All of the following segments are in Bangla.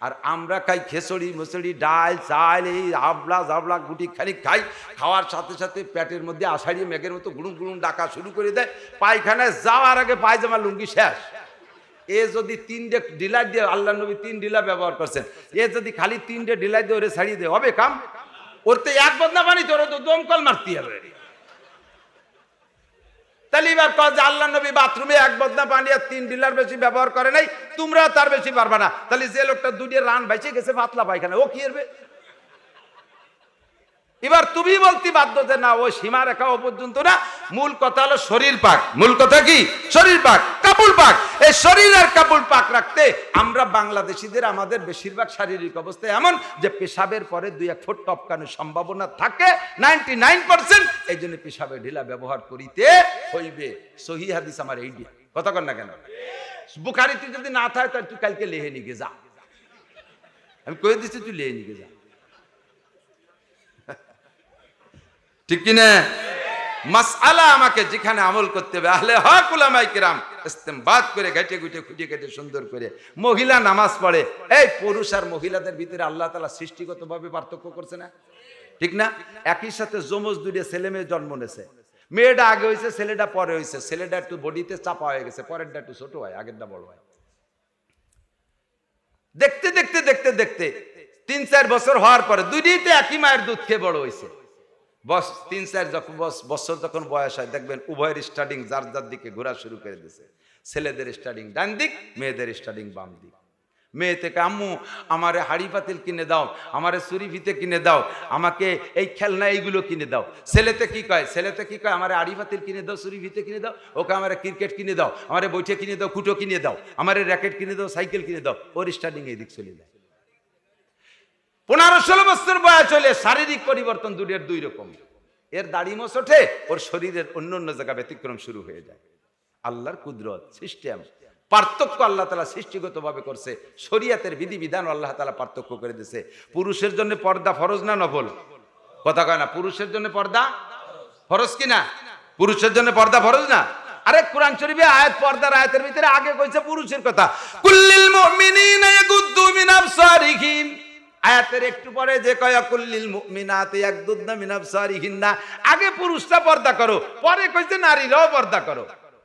আর আমরা খাই খেসড়ি মুসড়ি ডাল চাল এই আবলা জাবলা গুটি খানিক খাই, খাওয়ার সাথে সাথে পেটের মধ্যে আষাঢ়ি মেঘের মতো গুড়ুম গুড়ুম ডাকা শুরু করে দেয়, পায়খানায় যাওয়ার আগে পায়জামা লুঙ্গি শেষ। এ যদি 3টে ডিলাই দিয়ে, আল্লাহ নবী 3 ডিলা ব্যবহার করছেন, এ যদি খালি 3টে ডিলাই দিয়ে ওরে ছাড়িয়ে দেয় হবে কাম? ওর তো এক বদনা পানি তোর তো দমকল মারতে হবে। তাহলে এবার কয় যে আল্লাহ নবী বাথরুমে 1 বদনা পানি আর 3 ডিলার বেশি ব্যবহার করে নাই, তোমরা তার বেশি পারবা না। তাহলে যে লোকটা 2 রান বাইচে গেছে পাতলা পায়খানা, ও কি করবে? এবার তুমি বলতে বাধ্য যে না, ওই সীমা রেখা ও পর্যন্ত না। মূল কথা হলো শরীর পাক। মূল কথা কি? শরীর পাক, কাপড় পাক। এই শরীর আর কাপড় পাক রাখতে আমরা বাংলাদেশিদের আমাদের বেশিরভাগ শারীরিক অবস্থা এমন যে পেশাবের পরে 2-1 ফুট টপকানোর সম্ভাবনা থাকে 99%। এই জন্য পেশাবে ঢিলা ব্যবহার করিতে হইবে। সহিহ হাদিস আমার এই দিয়ে কথা কর না কেন? বুখারীতে যদি না থাকে তাহলে তুই কালকে লেহে নিয়ে যা, আমি কয়ে দিচ্ছি তুই লেহে নিয়ে যা, ঠিক কিনা? মাসআলা আমাকে যেখানে আমল করতে হবে, আহলে হক উলামায়ে কিরাম ইস্তেমবাদ করে ঘেটে ঘুটে খুঁজে কেটে সুন্দর করে। মহিলা নামাজ পড়ে, এই পুরুষ আর মহিলাদের ভিতরে আল্লাহ তাআলা সৃষ্টিগতভাবে পার্থক্য করছে না? ঠিক না? একই সাথে যমজ 2 ছেলে মেয়ে জন্ম নিয়েছে, মেয়েটা আগে হয়েছে ছেলেটা পরে হয়েছে, ছেলেটা একটু বডিতে চাপা হয়ে গেছে, পরেরটা একটু ছোট হয়, আগেরটা বড় হয়। দেখতে দেখতে দেখতে দেখতে 3-4 বছর হওয়ার পরে দুইটিতে একই মায়ের দুধ খেয়ে বড় হয়েছে। 3-4 বছর যখন বয়স হয় দেখবেন উভয়ের স্টার্টিং যার যার দিকে ঘোরা শুরু করে দিয়েছে। ছেলেদের স্টার্টিং ডান দিক, মেয়েদের স্টার্টিং বাম দিক। মেয়ে থেকে আম্মু আমারে হাড়ি পাতিল কিনে দাও, আমারে ছুরি ফিতে কিনে দাও, আমাকে এই খেলনা এইগুলো কিনে দাও। ছেলেতে কি কয়? ছেলেতে কি কয়? আমারে হাড়ি পাতিল কিনে দাও, ছুরি ফিতে কিনে দাও, ওকে আমারে ক্রিকেট কিনে দাও, আমারে বইটে কিনে দাও, কুটো কিনে দাও, আমারে র্যাকেট কিনে দাও, সাইকেল কিনে দাও। ওর স্টার্টিং এই দিক চলে যায়। 15-16 বছর বয়স হলে শারীরিক পরিবর্তন দুটোর 2 রকম। এর দাড়ি মোছ ওঠে, ওর শরীরের অন্য অন্য জায়গা ব্যতিক্রম শুরু হয়ে যায়। আল্লাহর কুদরত, সিস্টেম, পার্থক্য আল্লাহ তাআলা সৃষ্টিগতভাবে করছে। শরীয়তের বিধিবিধান আল্লাহ তাআলা পার্থক্য করে দিয়েছে। পুরুষের জন্য পর্দা ফরজ না নফল? কথা কয় না? পুরুষের জন্য পর্দা ফরজ কি না? পুরুষের জন্য পর্দা ফরজ না? আরে কোরআন শরীফে আয়াত, পর্দার আয়াতের ভিতরে আগে কইছে পুরুষের কথা, কুল্লিল মুমিনিনা ইয়াগুদ্দু মিন আবসারিহিম। আয়াতের একটু পরে যে কয় কুল্লিল মুমিনাতি ইয়াগুদ্দু মিন আবসারিহিন্না, আগে পুরুষরা পর্দা করো, পরে কইছে নারীরাও পর্দা করো।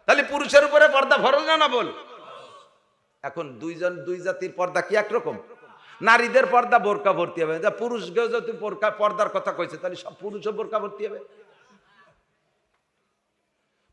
তাহলে পুরুষের উপরে পর্দা ফরজ না নফল? এখন দুই জাতির পর্দা কি একরকম? নারীদের পর্দা বোরকা ভর্তি হবে, যা পুরুষকেও যদি পর্দার কথা কইছে তাহলে সব পুরুষও বোরকা ভর্তি হবে?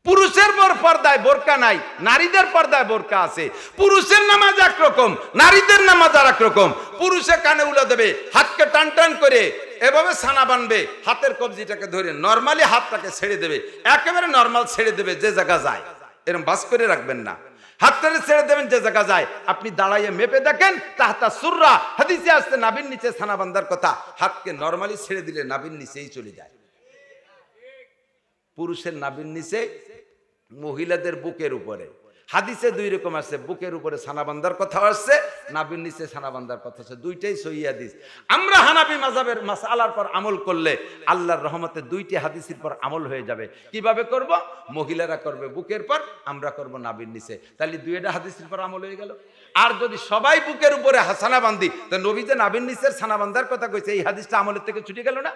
পুরুষের পর্দায় বোরকা নাই, নারীদের পর্দায় বোরকা আছে। পুরুষের নামাজ একরকম, নারীদের নামাজ আর একরকম। পুরুষে কানে উলা দেবে, হাতকে টান টান করে এভাবে ছানা বানবে, হাতের কবজিটাকে ধরে নরমালি হাতটাকে ছেড়ে দেবে, একেবারে নরমাল ছেড়ে দেবে, যে জায়গা যায় এরকম বাস করে রাখবেন না, হাতটাকে ছেড়ে দেবেন যে জায়গা যায়। আপনি দাঁড়াইয়ে মেপে দেখেন, তাহতা সুররা হাদিসে আসছে নাভির নিচে ছানা বান্ধার কথা, হাতকে নরমালি ছেড়ে দিলে নাভির নিচেই চলে যায়। পুরুষের নাভির নিচে, মহিলাদের বুকের উপরে। হাদিসে 2 রকম আছে, বুকের উপরে ছানা বান্ধার কথা আসছে, নাভির নিচে ছানা বান্ধার কথা আছে, দুইটাই সহিহ হাদিস। আমরা হানাফি মাযহাবের মাসআলার পর আমল করলে আল্লাহর রহমতে 2টি হাদিসের পর আমল হয়ে যাবে। কিভাবে করব? মহিলারা করবে বুকের পর, আমরা করব নাভির নিচে, তাহলে 2টা হাদিসের পর আমল হয়ে গেল। আর যদি সবাই বুকের উপরে ছানা বান্ধি, তো নবী যে নাভির নিচের ছানা বান্ধার কথা কইছে, এই হাদিসটা আমলের থেকে ছুটে গেল না?